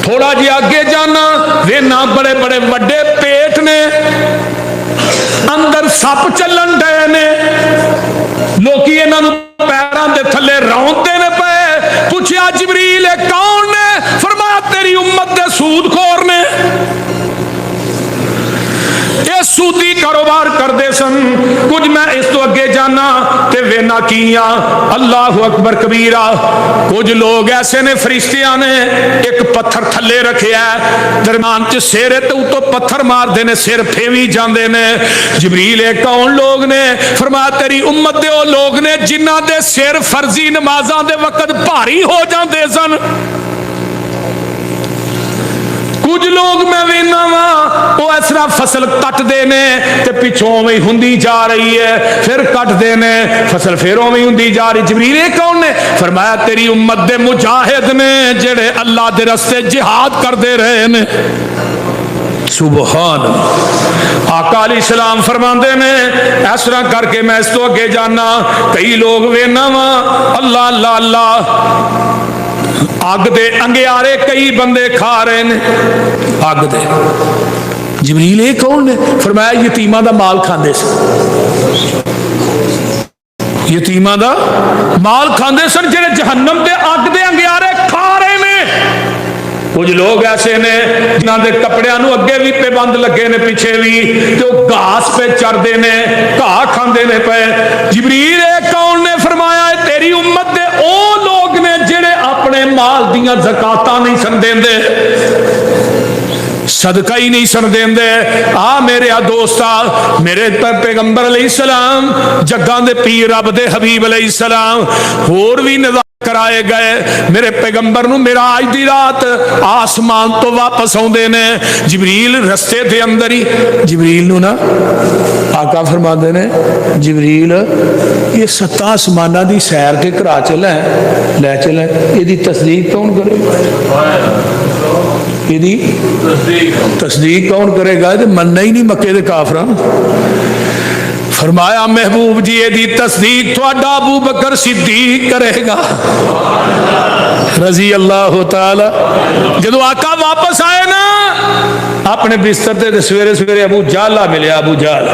थोड़ा जिहा अगे जाना वेना बड़े बड़े वड्डे पेट ने, अंदर सप चलन डे ने, लोकी इन्हां नूं पैरां दे थल्ले रौंदे ने पे। पूछया जिबरील कौन ने? फरमाया तेरी उम्मत दे सूदखोर ने। ये सूदी कारोबार करते सन। कुछ मैं इस तो अगे जाना ते वेना किया अल्लाह अकबर कबीरा। कुछ लोग ऐसे ने फरिश्तियां ने एक पत्थर थले रखिया दरम्यान च सिर ते उतो पत्थर मारते ने, सिर फेवी जाते ने। जिबरील कौन लोग ने? फरमाया तेरी उम्मत दे ओ लोग ने जिन्हां दे सिर फर्जी नमाजां दे वक्त भारी हो जाते सन। कुछ लोग मैं वेना वा वो इस तरह फसल कटते ने ते पिछों में हुंदी जा रही है, फिर कटते ने फसल फिर उवें हुंदी जा रही। जिबरील कौन ने? फरमाया तेरी उम्मत दे मुजाहिद ने जेड़े अल्लाह दे रस्ते जिहाद करते रहे ने। सुबहान आका अलैहिस्सलाम फरमाते ने इस तरह करके मैं इस तो अगे जाना कई लोग वेना वा अल्लाह अल्लाह अल्लाह अग दे अंगियारे कई बंदे खा रहे ने अग दे। जिबरील कौन ने? फरमाया यतीमां दा माल खांदे सन, यतीमां दा माल खांदे सन जेड़े जहन्नम दे अग दे अंगियारे खा रहे ने। कुछ लोग ऐसे ने जिन्हां दे कपड़ियां नूं अगे भी पाबंद लगे ने पिछे भी, तो घास पे चरदे ने, घाह खांदे ने पे। जिबरील कौन ने? फरमाया तेरी उम्मत दे ओ लोग ने जेड़े अपने माल दियां ज़कातां नहीं सन देंदे, सदका ही नहीं सन देंदे। आ मेरे दोस्ता मेरे पैगंबर अलैहिस्सलाम जग्गां दे पीर रब दे हबीब अलैहिस्सलाम होर भी निज़ाम कराए गए। मेरे पैगंबर नूं मेराज दी रात आसमान तो वापस आउंदे ने। जिबरील रस्ते दे अंदर ही जिबरील नूं ना आका फरमाते ने जिबरील ये 7 आसमानां दी सैर के करा चले लै चले, इहदी तस्दीक कौन करेगा? इहदी तस्दीक कौन करेगा? ये मनना ही नहीं मक्के दे काफरां। फरमाया महबूब जी एदी तस्दीक थोड़ा अबू बकर सिद्दीक करेगा रजी अल्लाह तआला। जदों आका वापस आए ना अपने बिस्तर ते सवेरे सवेरे अबू जहल मिले, अबू जहल